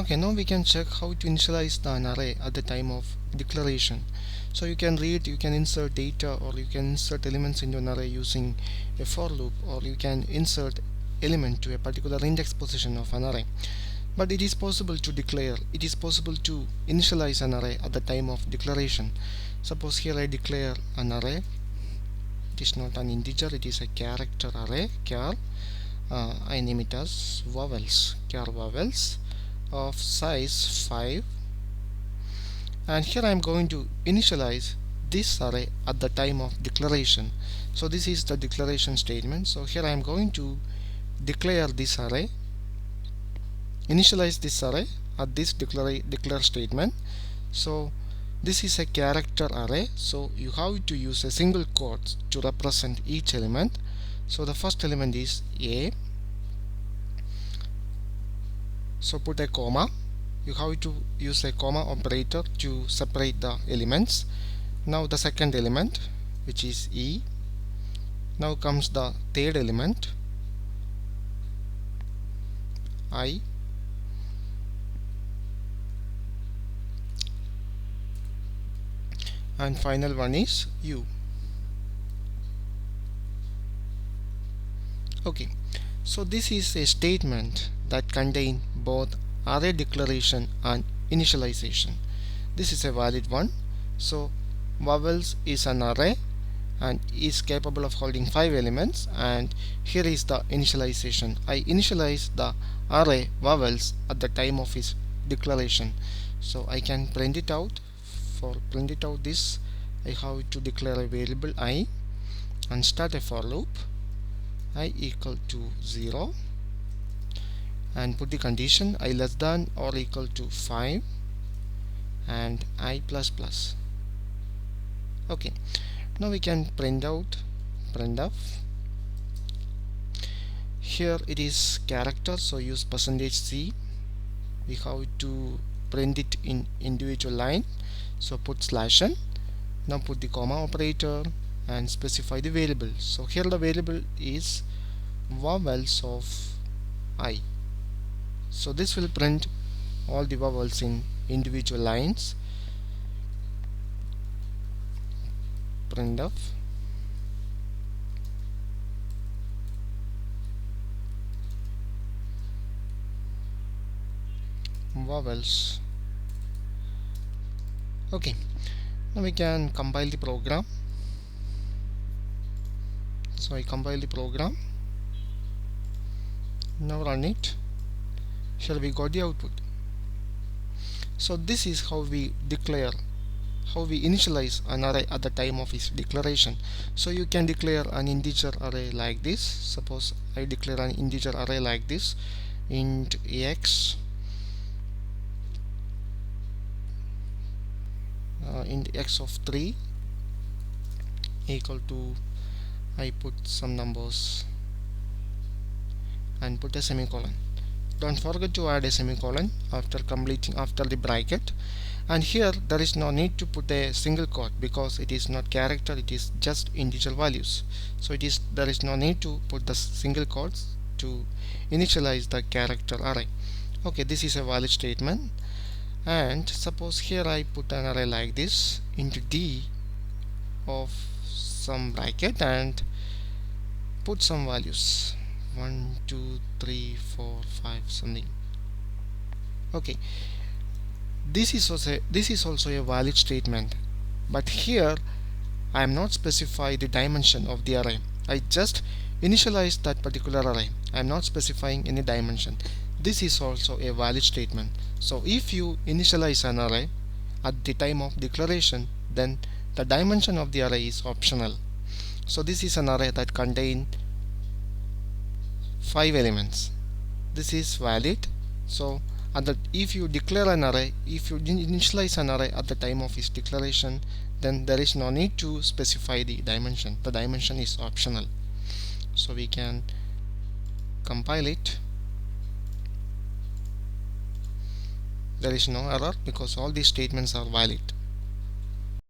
Okay, now we can check how to initialize an array at the time of declaration. So you can insert data, or you can insert elements into an array using a for loop, or you can insert element to a particular index position of an array. But it is possible to initialize an array at the time of declaration. Suppose here I declare an array. It is not an integer, it is a character array, char. I name it as vowels, char vowels of size 5, and here I am going to initialize this array at the time of declaration. So this is the declaration statement. So here I am going to declare this array, initialize this array at this declare statement. So this is a character array, so you have to use a single quote to represent each element. So the first element is A, so put a comma. You have to use a comma operator to separate the elements. Now the second element, which is E. Now comes the third element, I. And final one is U. Okay, so this is a statement that contains both array declaration and initialization. This is a valid one. So vowels is an array and is capable of holding 5 elements, and here is the initialization. I initialize the array vowels at the time of its declaration. So I can print it out. For print it out this, I have to declare a variable I and start a for loop, I equal to 0, and put the condition I less than or equal to 5 and I plus plus. Okay, now we can print out printf. Here it is character, so use %c. We have to print it in individual line, so put /n. Now put the comma operator and specify the variable. So here the variable is vowels of I. So this will print all the vowels in individual lines. Printf vowels. Okay, now we can compile the program. So I compile the program. Now run it. Here we got the output. So this is how we initialize an array at the time of its declaration. So you can declare an integer array like this. Suppose I declare an integer array like this, int x, int x of 3 equal to, I put some numbers and put a semicolon. Don't forget to add a semicolon after the bracket. And here there is no need to put a single quote because it is not character, it is just integer values. So there is no need to put the single quotes to initialize the character array. Okay, this is a valid statement. And suppose here I put an array like this into D of some bracket and put some values 1 2 3 4 5 something. Okay, this is also a valid statement, but here I am not specifying the dimension of the array. I just initialize that particular array. I am not specifying any dimension. This is also a valid statement. So if you initialize an array at the time of declaration, then the dimension of the array is optional. So this is an array that contains 5 elements. This is valid. So if you declare an array, if you initialize an array at the time of its declaration, then there is no need to specify the dimension. The dimension is optional. So we can compile it. There is no error because all these statements are valid.